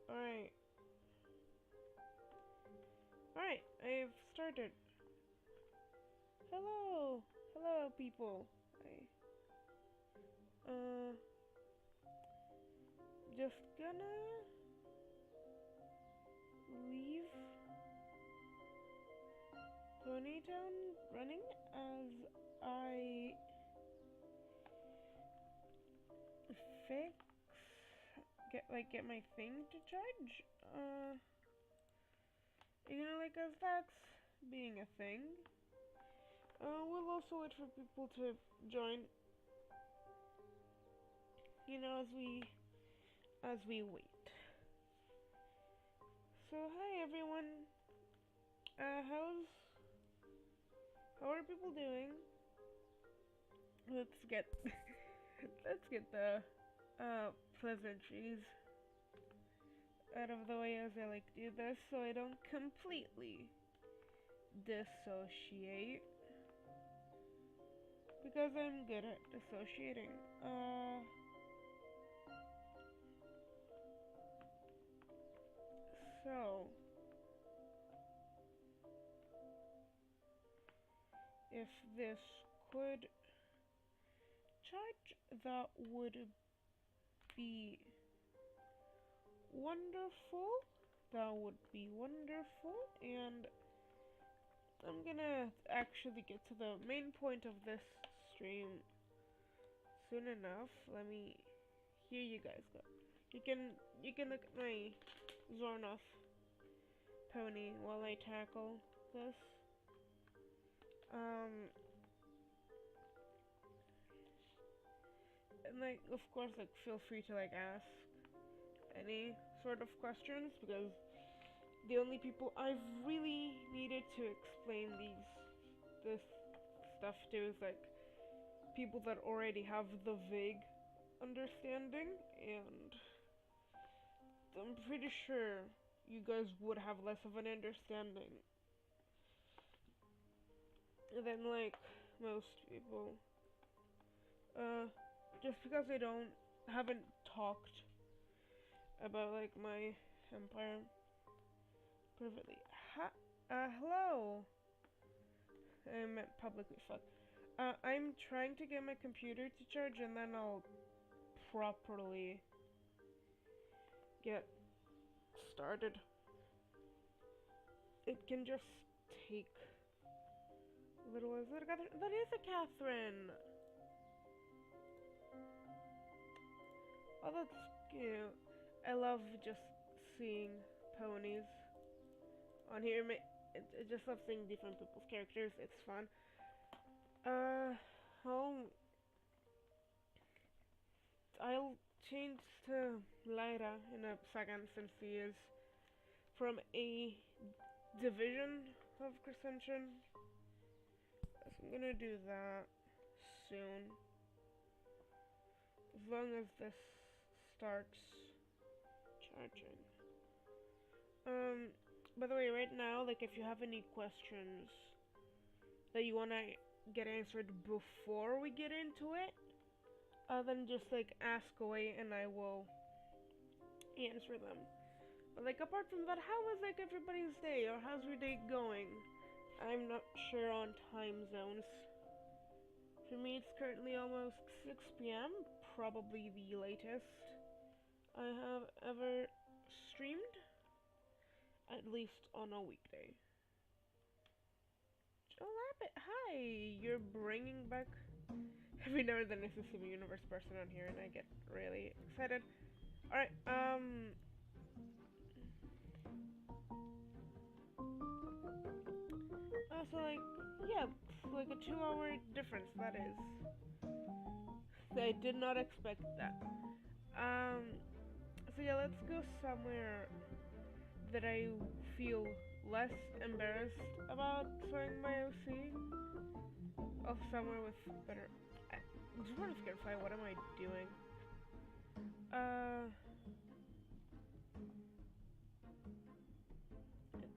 Alright. Alright, I've started. Hello! Hello, people. Uh, just gonna leave Ponytown running as I get my thing to charge. As that's being a thing. We'll also wait for people to join. As we wait. So hi everyone. How are people doing? Let's get the pleasantries out of the way as I like do this so I don't completely dissociate. Because I'm good at dissociating. So if this could charge, that would be wonderful. That would be wonderful. And I'm gonna actually get to the main point of this stream soon enough. Here you guys go. You can look at my Zornoff pony while I tackle this. And of course, feel free to ask any sort of questions, because the only people I've really needed to explain this stuff to is people that already have the vague understanding, and I'm pretty sure you guys would have less of an understanding than most people. Just because I haven't talked about my empire privately. Hello. I meant publicly. Fuck. I'm trying to get my computer to charge, and then I'll properly get started. It can just take a little. Is it a Catherine? That is a Catherine. Oh, that's cute. I love just seeing ponies on here. I just love seeing different people's characters. It's fun. I'll change to Lyra in a second, since he is from a division of Crescention. So I'm gonna do that soon. As long as this starts charging. By the way, right now, if you have any questions that you wanna get answered before we get into it, then just ask away and I will answer them. But apart from that, how was everybody's day, or how's your day going? I'm not sure on time zones. For me, it's currently almost 6 p.m., probably the latest I have ever streamed, at least on a weekday. Rabbit, hi! You're bringing back... Every now and then I see a universe person on here and I get really excited. Alright, yeah, it's a 2-hour difference, that is. I did not expect that. So yeah, let's go somewhere that I feel less embarrassed about showing my OC. Oh, somewhere with better... Sort of scared fly, what am I doing?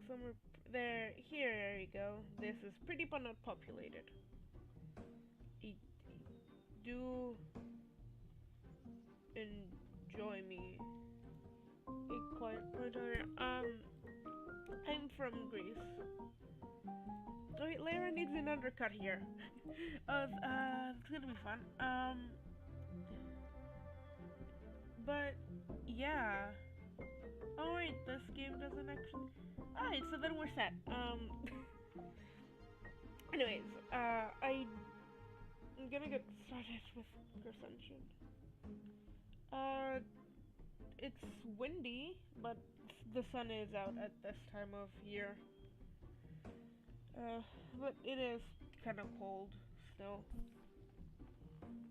Somewhere there, here you go. This is pretty but not populated. I do enjoy me a quiet from Greece. Oh, wait, Lara needs an undercut here. It's gonna be fun. But yeah. Oh wait, this game doesn't actually. Alright, so then we're set. Anyways, I'm gonna get started with Ascension. It's windy, but the sun is out at this time of year. But it is kind of cold still.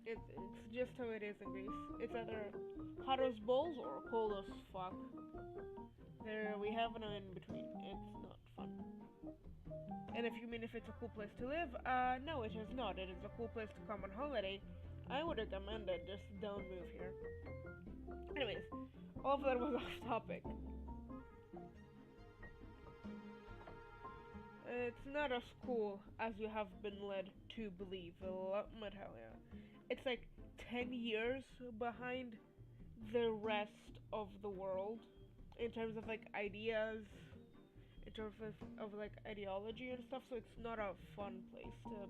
It's just how it is in Greece. It's either hot as balls or cold as fuck. There, we have no in between. It's not fun. And if you mean if it's a cool place to live, no, it is not. It is a cool place to come on holiday. I would recommend it. Just don't move here. Anyways, all of that was off topic. It's not as cool as you have been led to believe. Let me tell you. It's like 10 years behind the rest of the world in terms of like ideas, in terms of like ideology and stuff, so it's not a fun place to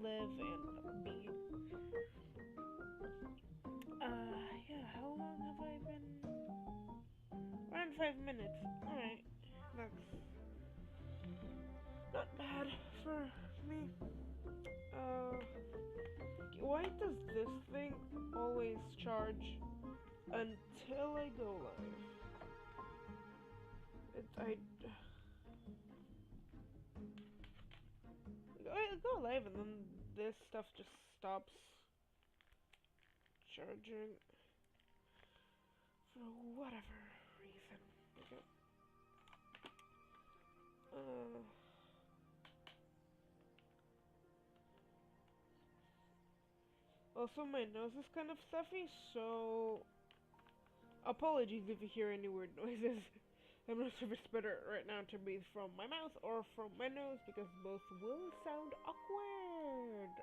live and be. Yeah, how long have I been? Around 5 minutes. Alright, that's not bad for me. Why does this thing always charge until I go live? I go live and then this stuff just stops charging for whatever reason. Okay. Also, my nose is kind of stuffy, so apologies if you hear any weird noises. I'm not sure if it's better right now to breathe from my mouth or from my nose because both will sound awkward.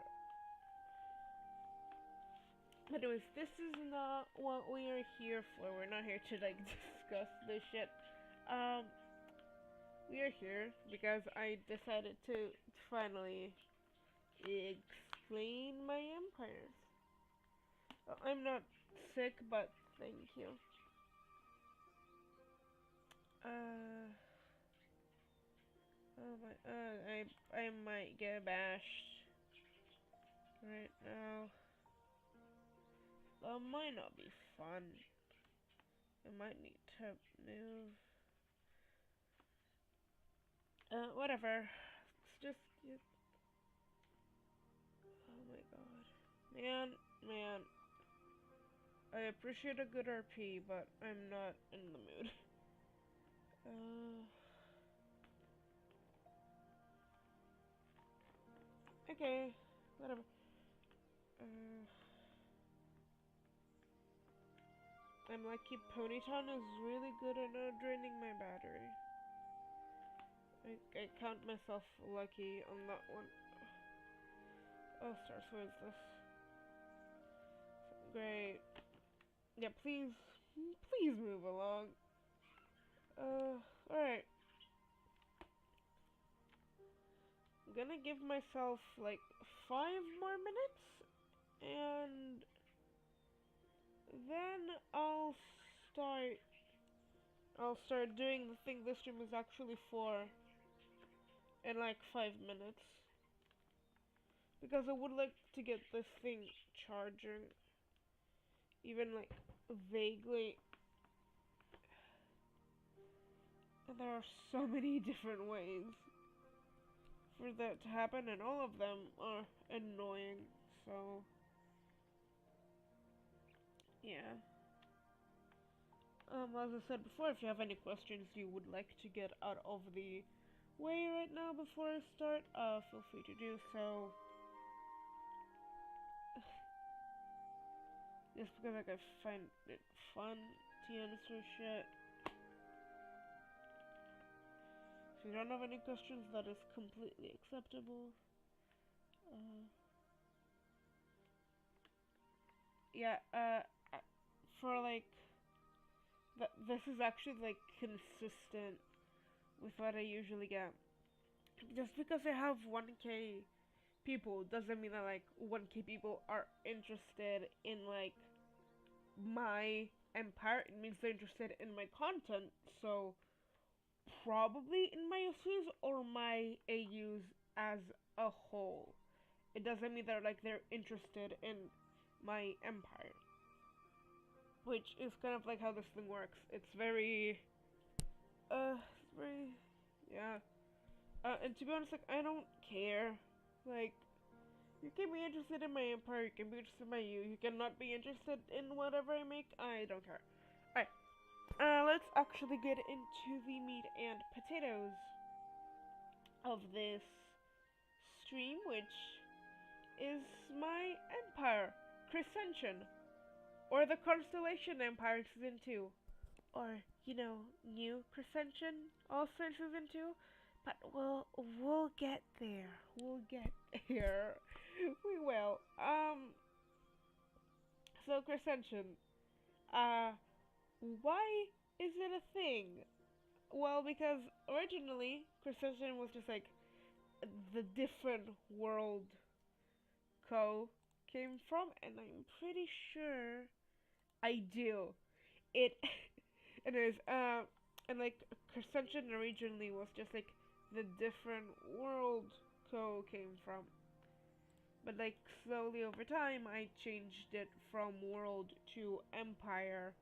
Anyways, this is not what we are here for. We're not here to like discuss this shit. We are here because I decided to finally explain my empires. I'm not sick, but thank you. Oh my, I might get bashed right now. That might not be fun. I might need to move. Whatever. It's just. Oh my god. Man. I appreciate a good RP, but I'm not in the mood. Okay. Whatever. I'm lucky Ponytown is really good at not draining my battery. I count myself lucky on that one. Oh, stars, what is this? Great. Yeah, please move along. Alright. I'm gonna give myself like 5 more minutes, and then I'll start doing the thing this stream is actually for in like 5 minutes. Because I would like to get this thing charging, even like vaguely. And there are so many different ways for that to happen, and all of them are annoying, so yeah. As I said before, if you have any questions you would like to get out of the way right now before I start, feel free to do so. Just because like I find it fun to answer shit. If you don't have any questions, that is completely acceptable. Yeah, for like, this is actually like consistent with what I usually get. Just because I have 1k people doesn't mean that like 1k people are interested in like my empire. It means they're interested in my content. So probably in my OCs or my AUs as a whole. It doesn't mean that like they're interested in my empire, which is kind of like how this thing works. It's very, very, yeah. And to be honest, like I don't care. Like you can be interested in my empire, you can be interested in my you. You cannot be interested in whatever I make. I don't care. Alright, let's actually get into the meat and potatoes of this stream, which is my empire, Crescension, or the Constellation Empire Season 2, or, New Crescension, also in Season 2, but we'll get there. We'll get there. We will. So Crescension, uh, why is it a thing? Well, because originally, Crescension was just like the different world Co came from, and I'm pretty sure I do. It, anyways, and like Crescension originally was just like the different world Co came from. But like slowly over time, I changed it from world to empire.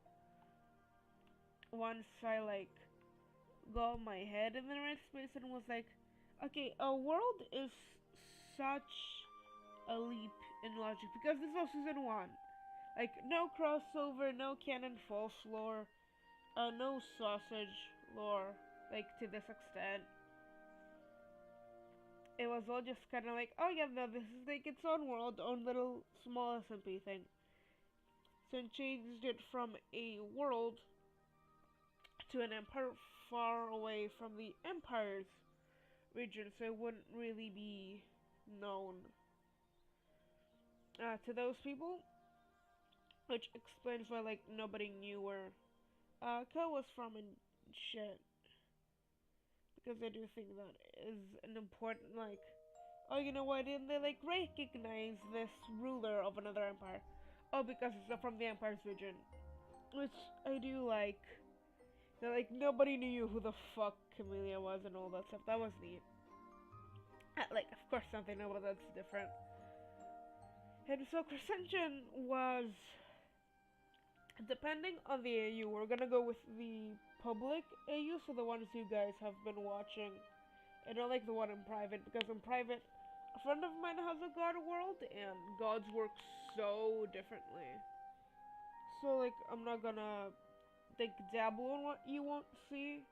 Once I like got my head in the right space and was like, okay, a world is such a leap in logic because this was season 1. Like, no crossover, no canon false lore, no sausage lore, like, to this extent. It was all just kind of like, oh yeah, no, this is like its own world, own little small SMP thing. So I changed it from a world to an empire far away from the empire's region, so it wouldn't really be known to those people, which explains why like nobody knew where Ko was from and shit. Because I do think that is an important like, oh, you know why didn't they like recognize this ruler of another empire? Oh, because it's from the empire's region, which I do like. That like nobody knew who the fuck Camellia was and all that stuff. That was neat. Like, of course now they know, but that's different. And so Crescension was, depending on the AU, we're gonna go with the public AU, so the ones you guys have been watching, and not like the one in private, because in private, a friend of mine has a god world, and gods work so differently. So like, I'm not gonna like dabble in what you won't see,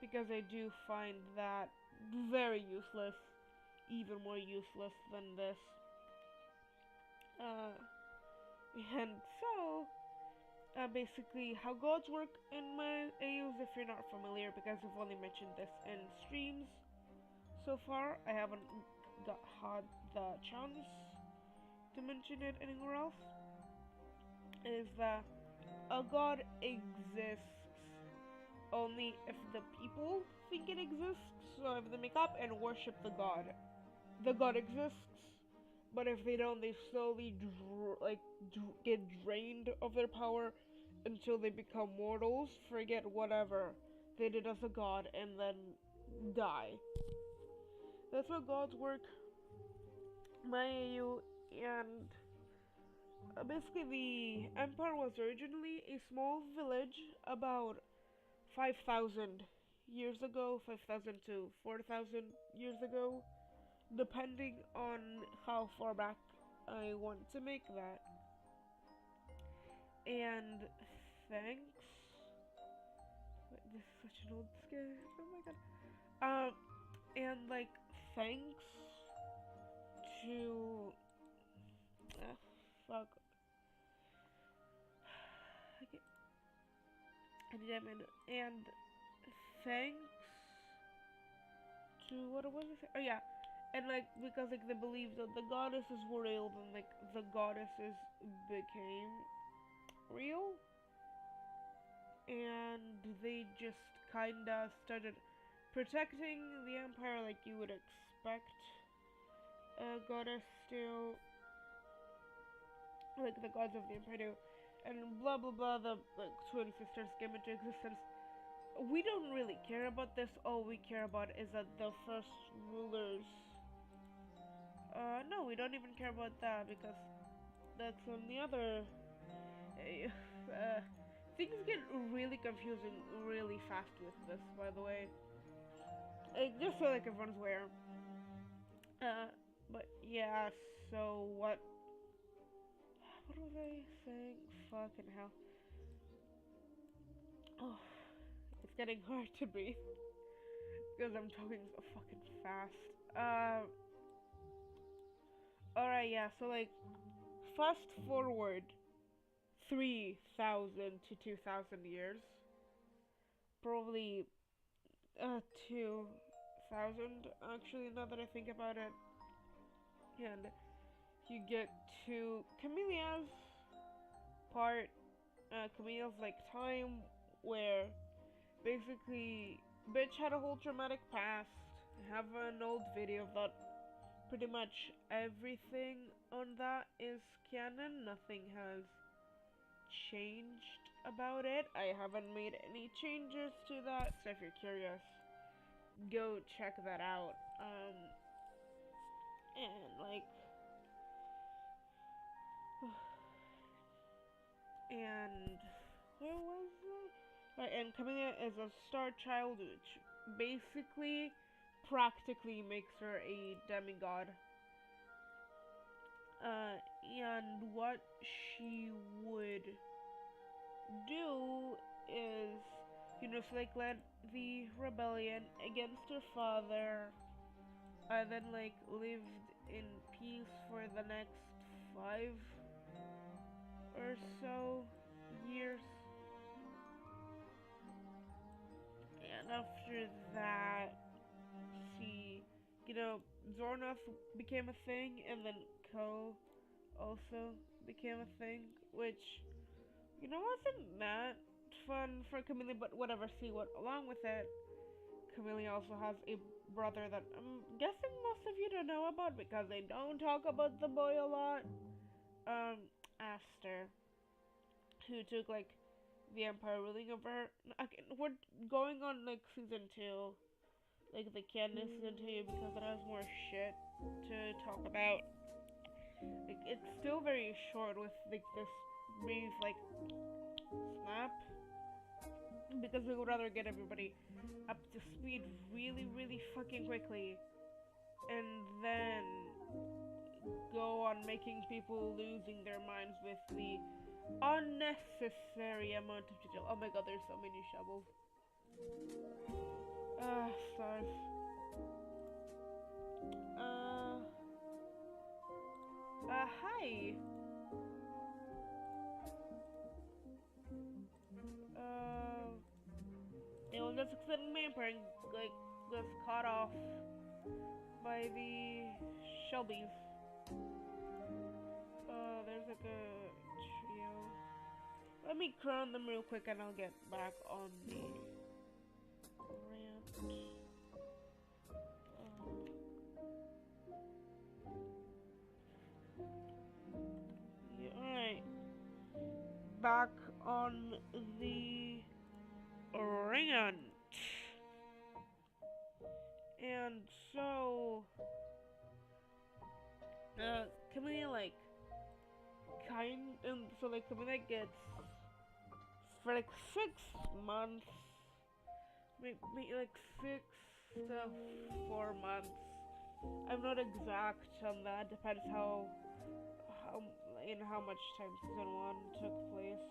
because I do find that very useless, even more useless than this. And so, basically, how gods work in my AUs, if you're not familiar, because we've only mentioned this in streams so far, I haven't had the chance to mention it anywhere else, is that a god exists only if the people think it exists, so if they make up and worship the god exists. But if they don't, they slowly get drained of their power until they become mortals, forget whatever they did as a god, and then die. That's how gods work. My AU, and basically the empire was originally a small village about 5,000 years ago, 5,000 to 4,000 years ago, depending on how far back I want to make that. And thanks. Wait, this is such an old scare. Oh my god. And like thanks to fuck. Okay. And thanks to what was it? Oh yeah. And like because like they believed that the goddesses were real, then like the goddesses became real, and they just kinda started protecting the empire like you would expect a goddess to, like the gods of the empire do, and blah blah blah. The like twin sisters came into existence. We don't really care about this. All we care about is that the first rulers. No, we don't even care about that because that's on the other. Uh, things get really confusing really fast with this, by the way. Just so like everyone's aware. Uh, but yeah. So what? What was I saying? Fucking hell. Oh, it's getting hard to breathe because I'm talking so fucking fast. Alright, yeah. So like, fast forward 3,000 to 2,000 years. Probably 2,000 actually, now that I think about it. And you get to Camellia's part, Camellia's like time where basically bitch had a whole traumatic past. I have an old video of that. Pretty much everything on that is canon. Nothing has changed about it. I haven't made any changes to that, so if you're curious, go check that out. And like, and where was it? Right, and Camilla is a star child, which basically, practically makes her a demigod. And what she would do is, so like led the rebellion against her father, and then like lived in peace for the next 5 or so years. And after that, she, Zornoth became a thing, and then Ko also became a thing, which, wasn't that fun for Camille, but whatever, see what, along with it, Camille also has a brother that I'm guessing most of you don't know about because they don't talk about the boy a lot. Aster, who took, like, the Empire ruling over her. Okay, we're going on, like, season 2, like, the canon season 2, because it has more shit to talk about. Like, it's still very short with, like, this brief, like, snap, because we would rather get everybody up to speed really, really fucking quickly, and then go on making people losing their minds with the unnecessary amount of detail. Oh my god, there's so many shovels. Stars. Hi. It was just extending my empire and, like, was caught off by the Shelbys. There's like a trio. Let me crown them real quick and I'll get back on the rant. Yeah, alright. Back on the rant. And so, Camilla, like, Camilla gets, for like 6 months, maybe like 6 to 4 months. I'm not exact on that, depends how much time season 1 took place,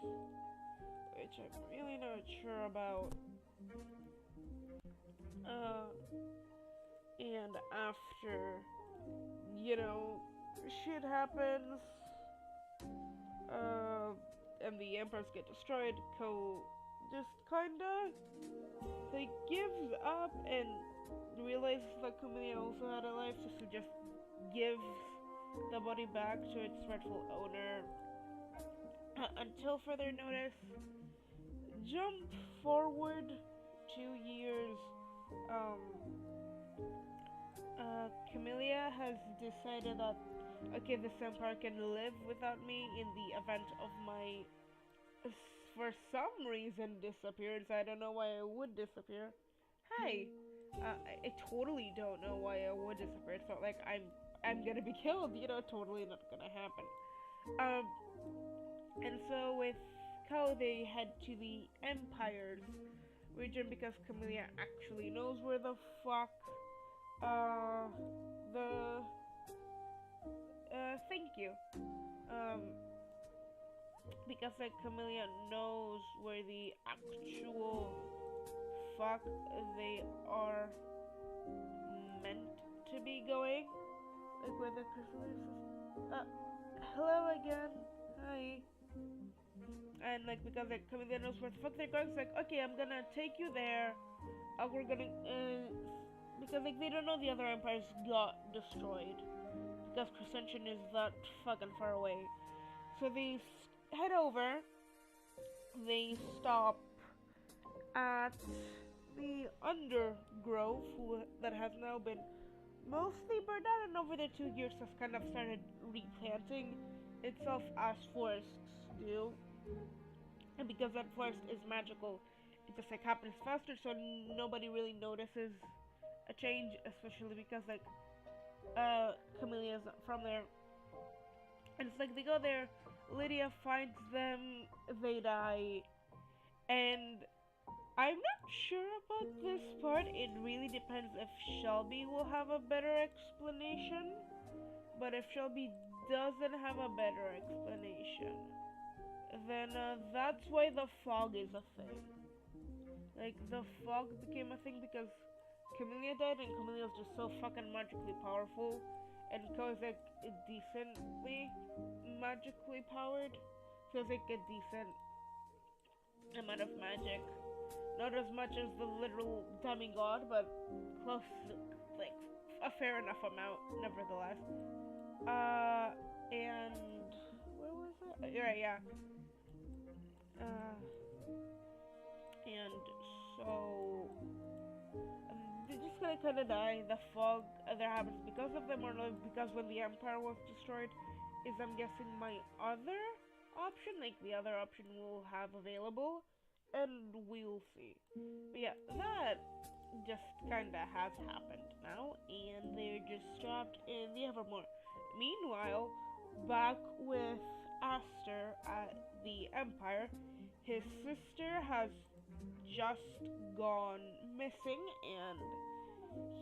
which I'm really not sure about. And after, shit happens, and the emperors get destroyed, Ko just kinda, like, gives up and realizes that Camilla also had a life, so she just gives the body back to its rightful owner, until further notice. Jump forward 2 years um, Camellia has decided that, okay, this empire can live without me in the event of my, for some reason, disappearance. I don't know why I would disappear. Hi. I totally don't know why I would disappear. It's not like I'm gonna be killed, totally not gonna happen. Um, and so with Ko, they head to the Empire's region because Camellia actually knows where the fuck, uh, the, thank you. Um, because like Camellia knows where the actual fuck they are meant to be going. Like where the chrysalis is. Hello again. Hi. And like because like Camellia knows where the fuck they're going, it's like, okay, I'm gonna take you there. We're gonna because like they don't know the other empires got destroyed because Crescention is that fucking far away. So they head over. They stop at the undergrowth that has now been mostly burned out, and over the 2 years has kind of started replanting itself as forests do. And because that forest is magical, it just like happens faster, so nobody really notices a change, especially because like Camellia's not from there. And it's like they go there, Lydia finds them, they die, and I'm not sure about this part. It really depends if Shelby will have a better explanation. But if Shelby doesn't have a better explanation, then that's why the fog is a thing. Like, the fog became a thing because Camellia died, and Camellia's just so fucking magically powerful. And Ko is like decently magically powered. So it's like a decent amount of magic. Not as much as the literal demigod, but close, like a fair enough amount, nevertheless. And where was it? Right, yeah. And so they're just gonna kind of die. The fog either happens because of them or not because when the Empire was destroyed. Is I'm guessing my other option, like the other option we'll have available, and we'll see. But yeah, that just kinda has happened now, and they're just trapped in the Evermore. Meanwhile, back with Aster at the Empire, his sister has just gone missing, and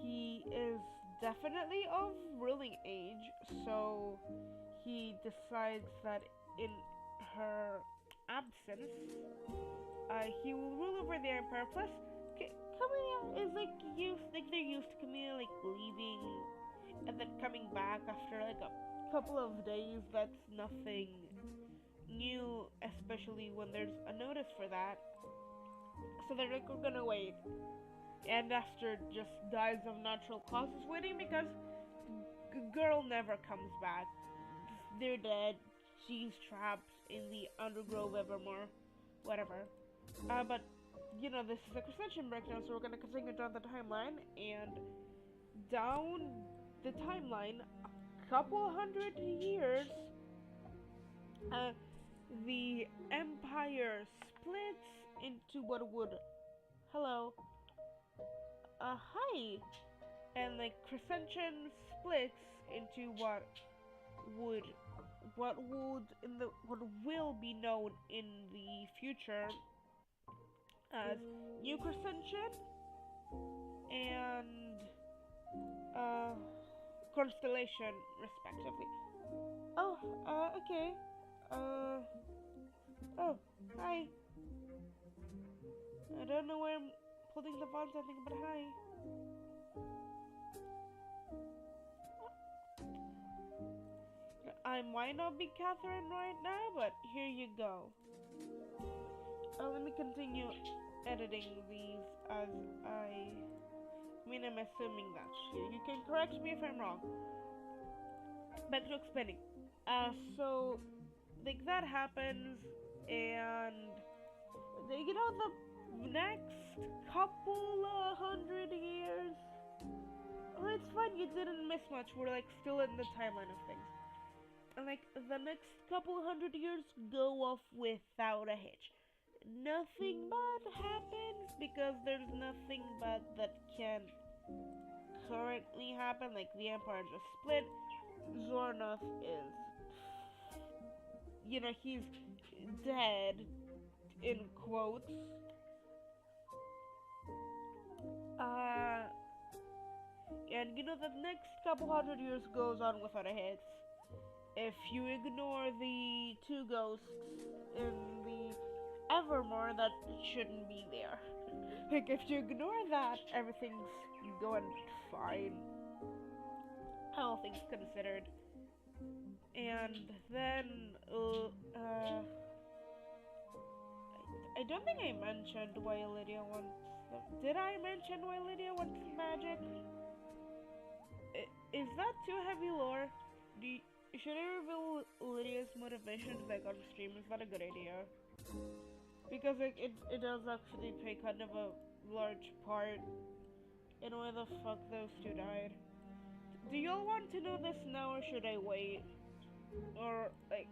he is definitely of ruling age, so he decides that in her absence, he will rule over the empire. Plus, Camilla is like they're used to Camilla like leaving and then coming back after like a couple of days. That's nothing new, especially when there's a notice for that. So they're like, we're gonna wait. And Esther just dies of natural causes waiting because girl never comes back. They're dead. She's trapped in the undergrowth evermore. Whatever. But, this is a Crescention breakdown, so we're gonna continue down the timeline, and down the timeline, a couple hundred years, the Empire splits into what would... Hello. Hi. And, like, Crescention splits into what will be known in the future as New Crescention and Constellation, respectively. Oh, okay. Oh, hi. I don't know where I'm holding the font, I think, but hi. I might not be Catherine right now, but here you go. Let me continue editing these as I'm assuming that's you. You can correct me if I'm wrong. Back to explaining. So, like, that happens, and, the next couple hundred years. Oh, it's fine, you didn't miss much. We're like still in the timeline of things. And like the next couple hundred years go off without a hitch. Nothing bad happens because there's nothing bad that can currently happen. Like the Empire just split. Zornoth is, he's dead in quotes. And the next couple hundred years goes on without a hitch. If you ignore the two ghosts in the Evermore that shouldn't be there. Like, if you ignore that, everything's going fine. All things considered. And then, I don't think I mentioned why Lydia wants them. Did I mention why Lydia wants magic? Is that too heavy lore? Should I reveal Lydia's motivations like on stream? Is that a good idea? Because like it does actually play kind of a large part in why the fuck those two died. Do y'all want to know this now or should I wait? Or like,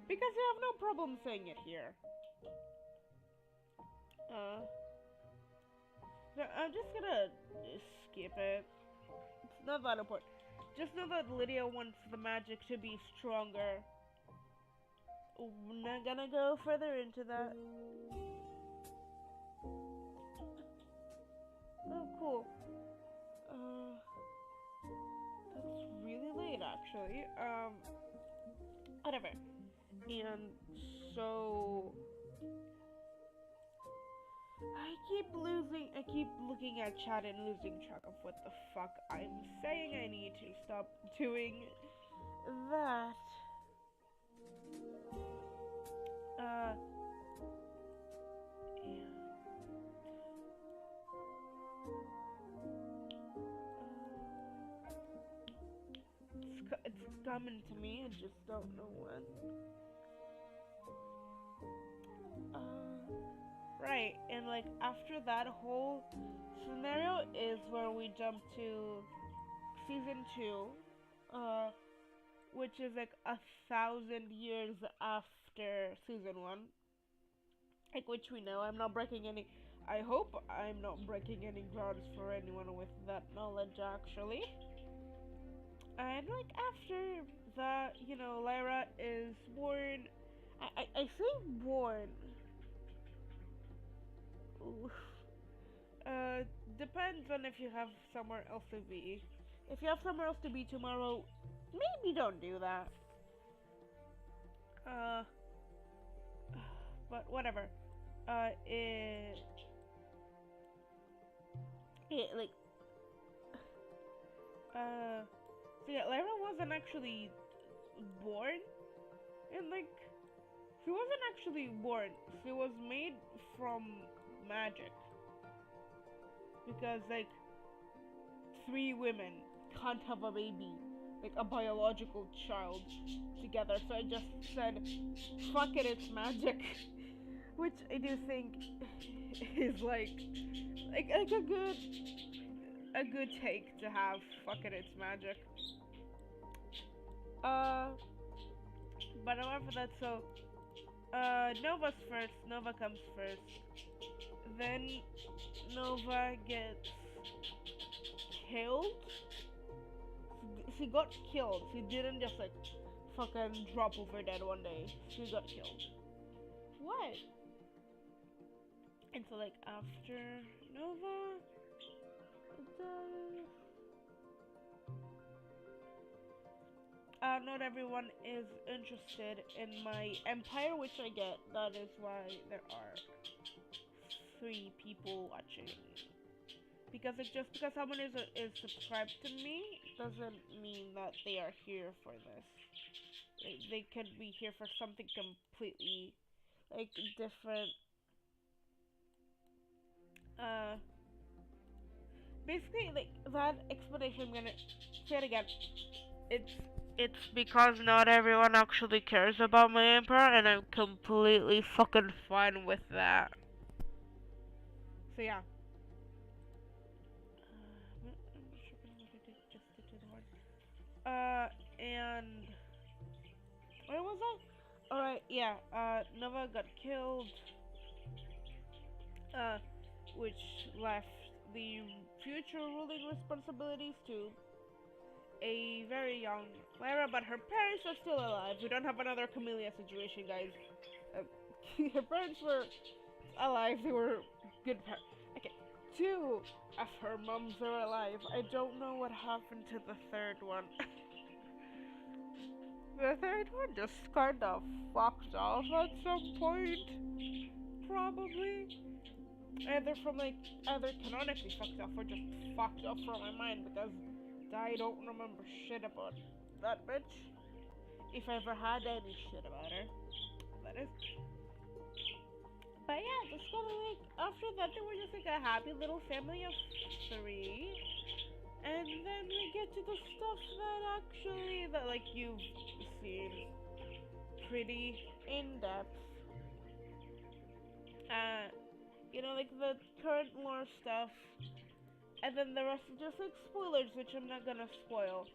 because I have no problem saying it here. No, I'm just gonna skip it. It's not that important. Just know that Lydia wants the magic to be stronger. We're not gonna go further into that. Oh, cool. That's really late, actually. Whatever. And so I keep looking at chat and losing track of what the fuck I'm saying. I need to stop doing that. It's coming to me, I just don't know when. Right, and like after that whole scenario is where we jump to season 2, which is like 1,000 years after season 1. Like, which we know. I hope I'm not breaking any grounds for anyone with that knowledge, actually. And like after that, Lyra is born. I say born. Depends on if you have somewhere else to be. If you have somewhere else to be tomorrow, maybe don't do that. But whatever. So yeah, Lyra wasn't actually born, and like, she wasn't actually born. She was made from magic. Because like, 3 women can't have a baby, like a biological child together. So I just said, fuck it, it's magic. Which I do think is like a good take to have. Fuck it, it's magic. But however that, so Nova's first. Nova comes first. Then Nova gets killed. She got killed. She didn't just like fucking drop over dead one day. She got killed. What? And so like after Nova dies, not everyone is interested in my empire, which I get. That is why there are 3 people watching. Because it's just because someone is subscribed to me doesn't mean that they are here for this. They could be here for something completely like different. Basically, like that explanation. I'm gonna say it again. It's because not everyone actually cares about my empire, and I'm completely fucking fine with that. So yeah. Just to the horn. And where was I? Alright, yeah. Nova got killed. Uh, which left the future ruling responsibilities to a very young Lyra, but her parents are still alive. We don't have another Camellia situation, guys. Uh, her parents were alive. They were good parents. Okay, two of her moms are alive. I don't know what happened to the third one. The third one just kind of fucked off at some point, probably. Either canonically fucked off or just fucked off from my mind because I don't remember shit about that bitch. If I ever had any shit about her, that is. But yeah, just kind of like after that, they were just like a happy little family of three, and then we get to the stuff that actually that like you've seen pretty in depth. Like the current lore stuff, and then the rest are just like spoilers, which I'm not gonna spoil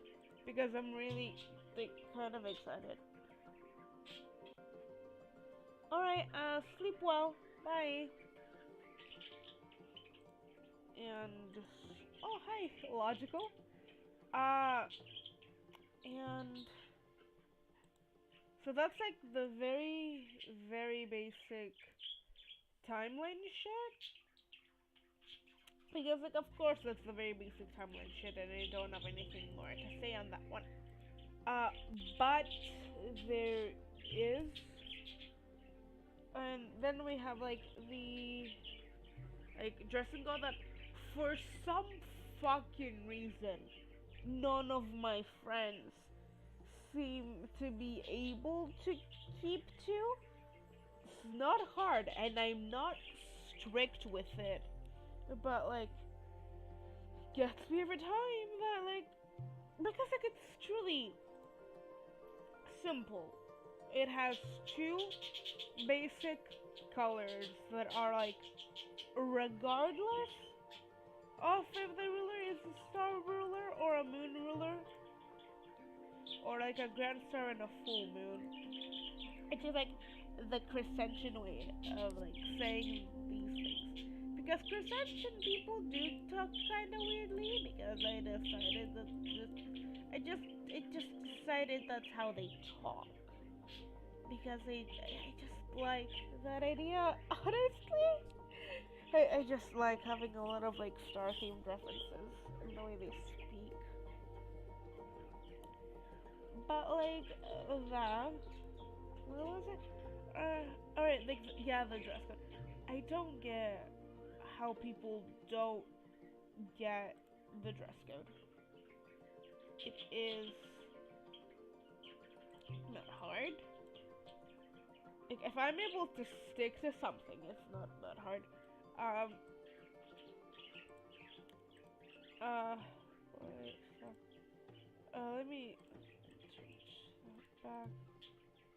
because I'm really like kind of excited. Alright, sleep well. Bye. And oh hi, logical. Uh and so that's like the very, very basic timeline shit. Because like of course that's the very basic timeline shit and I don't have anything more to say on that one. But there is, and then we have like the like dressing gown that for some fucking reason none of my friends seem to be able to keep to. It's not hard and I'm not strict with it. But like gets me every time that like because like it's truly simple. It has two basic colors that are like regardless of if the ruler is a star ruler or a moon ruler or like a grand star and a full moon. It's just like the crescention way of like saying these things. Because crescention people do talk kinda weirdly because I decided that it just decided that's how they talk. Because I just like that idea, honestly. I just like having a lot of like star themed references in the way they speak. But like that, what was it? Alright, like yeah, the dress code. I don't get how people don't get the dress code. It is not hard. Like if I'm able to stick to something, it's not that hard. Um. Wait, let me change that back.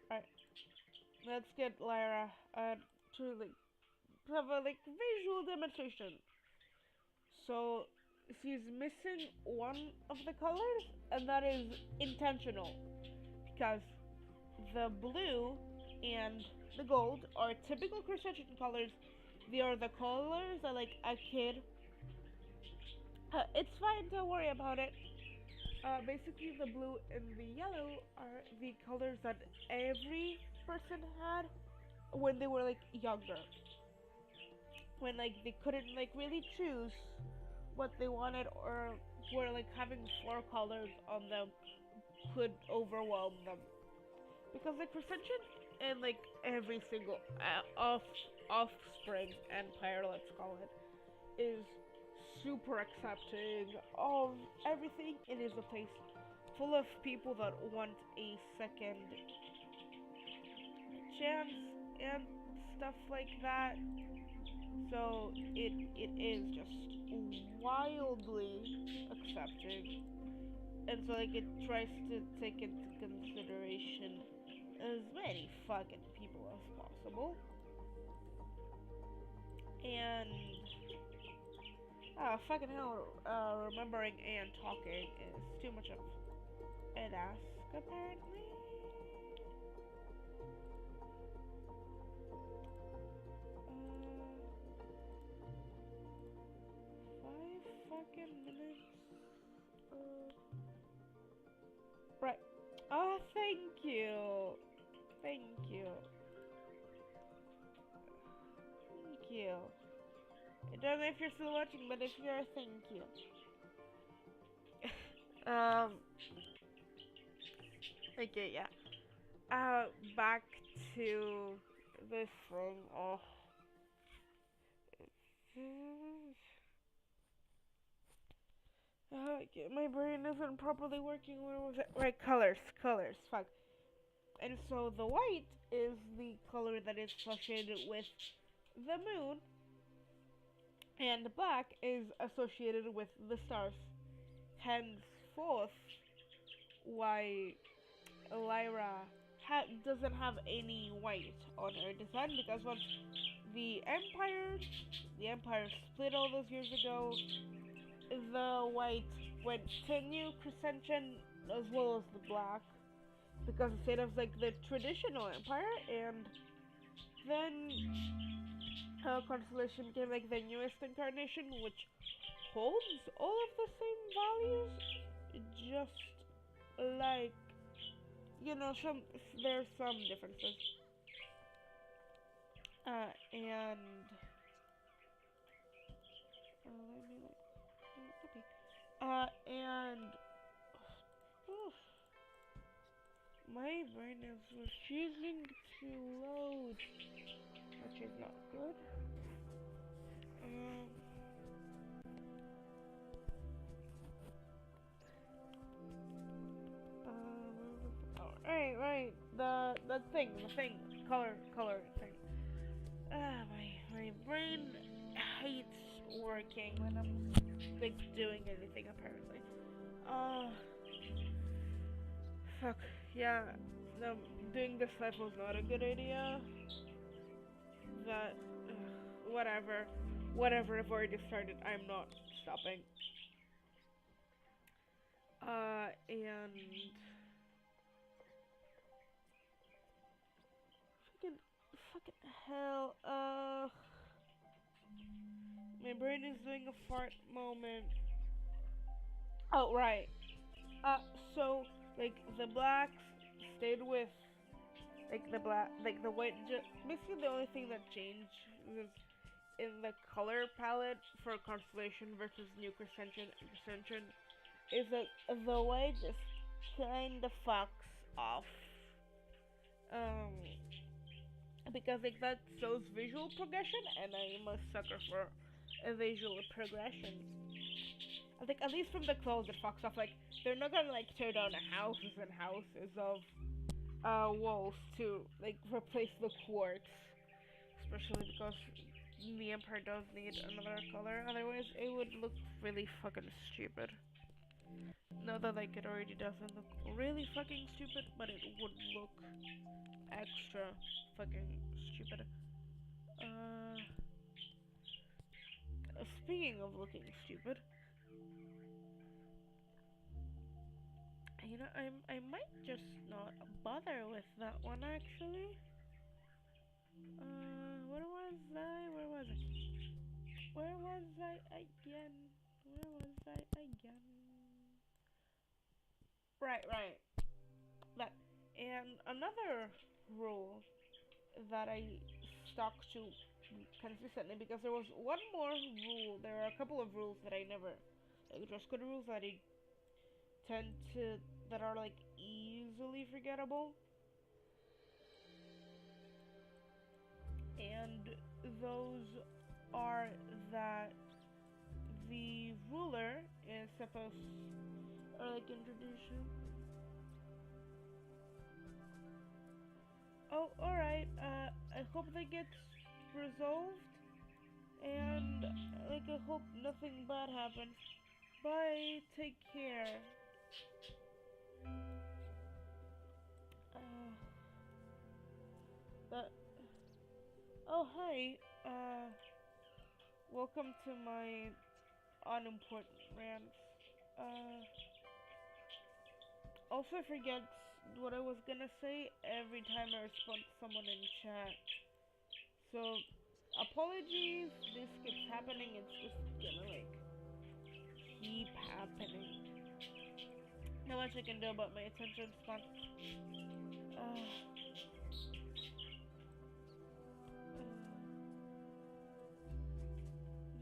Alright, let's get Lyra to like have a like visual demonstration. So she's missing one of the colors, and that is intentional because the blue and the gold are typical crescention colors. They are the colors that like a kid. It's fine, don't worry about it. Basically, the blue and the yellow are the colors that every person had when they were like younger. When like they couldn't like really choose what they wanted or were like having four colors on them could overwhelm them. Because like crescention and like every single offspring empire, let's call it, is super accepting of everything. It is a place full of people that want a second chance and stuff like that. So it is just wildly accepting. And so like it tries to take into consideration as many fucking people as possible. And Oh, fucking hell, remembering and talking is too much of a task, apparently. 5 fucking minutes. Right. Oh, thank you. Thank you. Thank you. I don't know if you're still watching, but if you are, thank you. um. Okay, yeah. Back to this thing. Oh. Okay, my brain isn't properly working. Where was it? Right, colors, colors. Fuck. And so the white is the color that is associated with the moon, and black is associated with the stars. Henceforth, why Lyra doesn't have any white on her design, because once the empire the empire split all those years ago, the white went to New Crescention as well as the black, because it was like the traditional empire, and then Constellation became like the newest incarnation, which holds all of the same values, just like, some there's some differences. And let me okay. And oof, my brain is refusing to load, which is not good. Oh, right, the thing, color thing. My brain hates working when I'm like doing anything apparently. Uh, fuck, yeah, no, doing this life was not a good idea. That, whatever, I've already started, I'm not stopping. And fucking hell, my brain is doing a fart moment. Oh, right. So, like, the blacks stayed with, like, the white, basically the only thing that changed was in the color palette for Constellation versus New Crescention is that the white just kinda fucks off. Um, because, like, that shows visual progression, and I'm a sucker for a visual progression. I think, at least from the clothes, it fucks off. Like, they're not gonna, like, tear down houses and houses of walls to like replace the quartz, especially because the Emperor does need another color. Otherwise, it would look really fucking stupid. Not that like it already doesn't look really fucking stupid, but it would look extra fucking stupid. Uh, Speaking of looking stupid, I might just not bother with that one actually. Where was I? Where was I? Where was I again? Where was I again? Right. That. And another rule that I stuck to consistently, because there was one more rule. There are a couple of rules that I never, like dress code rules that I tend to, that are like easily forgettable. And those are that the ruler is supposed, or like introduction. Oh, alright. I hope that gets resolved, and like I hope nothing bad happens. Bye. Take care. Uh, that. Oh, hi. Welcome to my unimportant rants. Uh, Also forget what I was gonna say every time I respond to someone in chat. So, apologies, this keeps happening, it's just gonna like keep happening. Not much I can do about my attention span. Uh,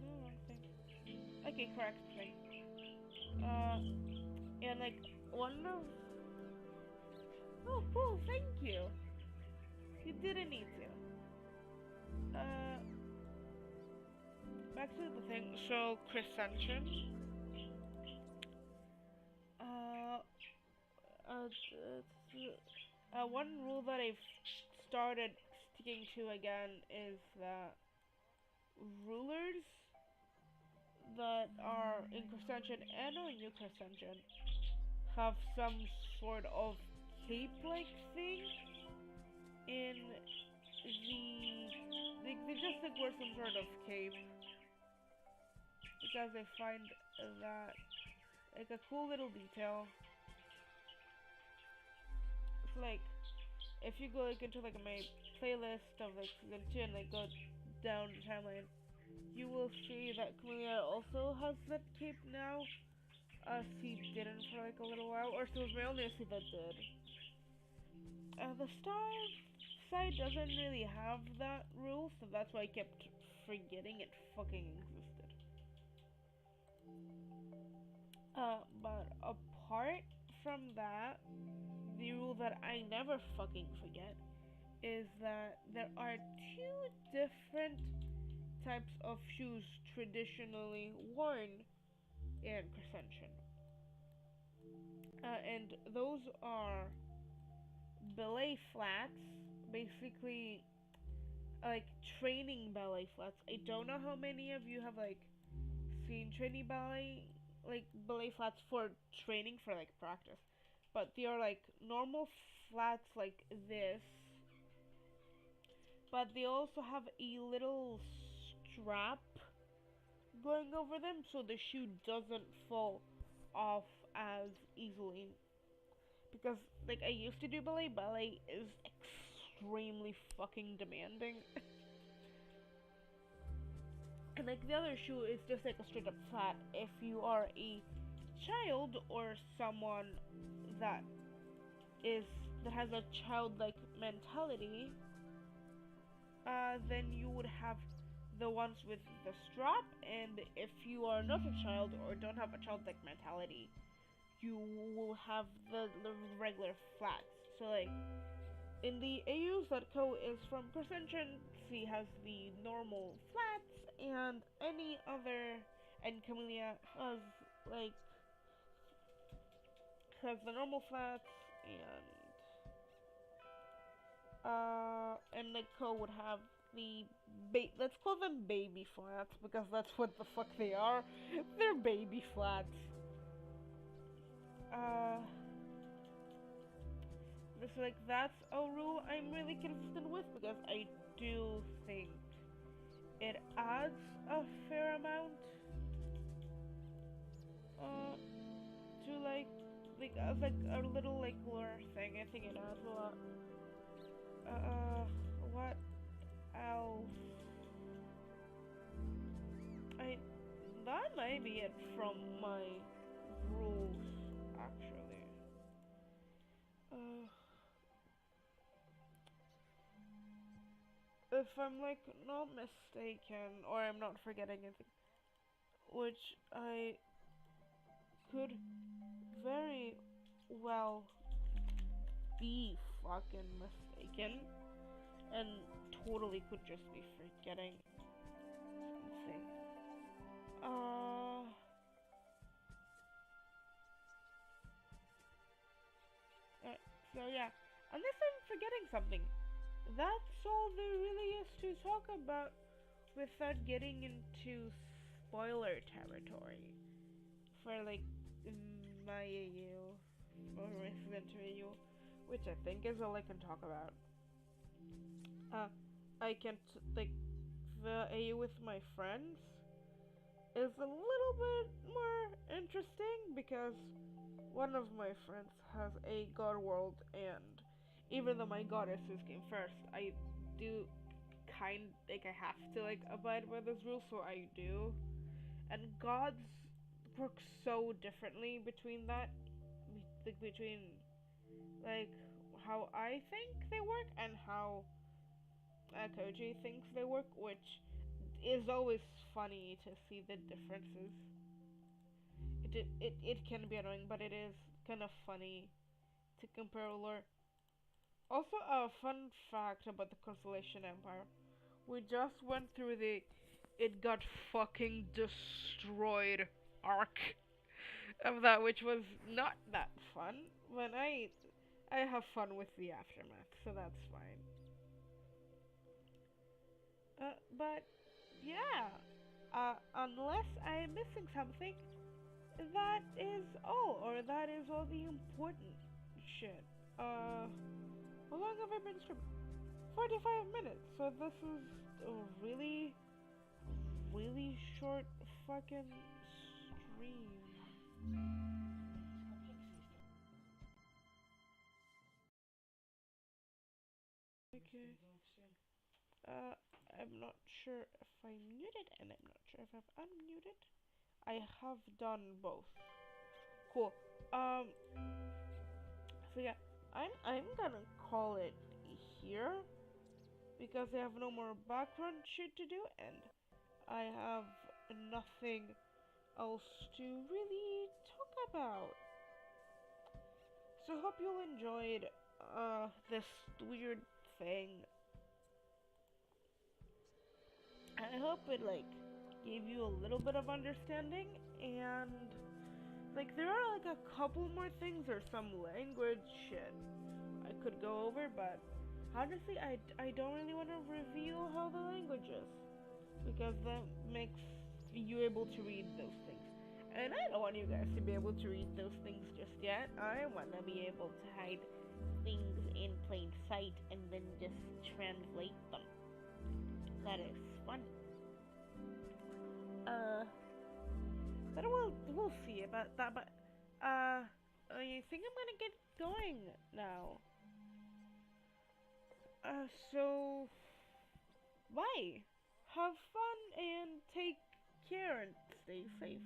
no, wrong thing. Okay, correct thing. Uh, and like, one of... Oh, cool, thank you. You didn't need to. Back to the thing. So, Crescention. Uh, one rule that I've started sticking to again is that rulers that are in Crescention and on New Crescention have some sort of cape-like thing in they just like wear some sort of cape because I find that like a cool little detail. It's like if you go like into like my playlist of like season 2 and like go down the timeline, you will see that Camellia also has that cape now. She didn't for like a little while, or she was my only SC that did. The star side doesn't really have that rule, so that's why I kept forgetting it fucking existed. But apart from that, the rule that I never fucking forget is that there are two different types of shoes traditionally worn in Crescention. And those are ballet flats, basically like training ballet flats. I don't know how many of you have like seen training ballet, like ballet flats for training for like practice, but they are like normal flats like this, but they also have a little strap going over them so the shoe doesn't fall off as easily. Because like I used to do ballet, ballet is extremely fucking demanding. And like the other shoe is just like a straight up flat. If you are a child or someone that is that has a childlike mentality, then you would have the ones with the strap, and if you are not a child or don't have a childlike mentality, you will have the regular flats. So like in the AUs.co is from Crescention, C has the normal flats, and any other, and Camellia has like has the normal flats, and the Co would have the let's call them baby flats because that's what the fuck they are. They're baby flats. This like that's a rule I'm really consistent with because I do think it adds a fair amount to like as like a little like lure thing. I think it adds a lot. What else? That might be it from my rules actually. If I'm like not mistaken or I'm not forgetting anything, which I could very well be fucking mistaken and totally could just be forgetting. It's insane. So yeah, unless I'm forgetting something, that's all there really is to talk about without getting into spoiler territory for like my AU or Resident AU, which I think is all I can talk about. I can like the AU with my friends. is a little bit more interesting because one of my friends has a god world, and even though my goddesses came first, I do I have to like abide by those rules, so I do. And gods work so differently between that, like between like how I think they work and how Koji thinks they work, which is always funny to see the differences. It can be annoying, but it is kind of funny to compare lore. Also, a fun fact about the Constellation Empire. We just went through the it got fucking destroyed arc of that, which was not that fun. But I have fun with the aftermath, so that's fine. But yeah, unless I'm missing something, that is all, or that is all the important shit. How long have I been streaming? 45 minutes. So this is a really, really short fucking stream. Okay. Uh, I'm not sure if I'm muted, and I'm not sure if I'm unmuted. I have done both. Cool. Um. So yeah, I'm gonna call it here because I have no more background shit to do, and I have nothing else to really talk about. So hope you enjoyed this weird thing. I hope it like gave you a little bit of understanding, and like there are like a couple more things or some language shit I could go over, but honestly I don't really want to reveal how the language is because that makes you able to read those things. And I don't want you guys to be able to read those things just yet. I want to be able to hide things in plain sight and then just translate them. That is fun. But we'll see about that. But I think I'm gonna get going now. So bye. Have fun and take care and stay safe.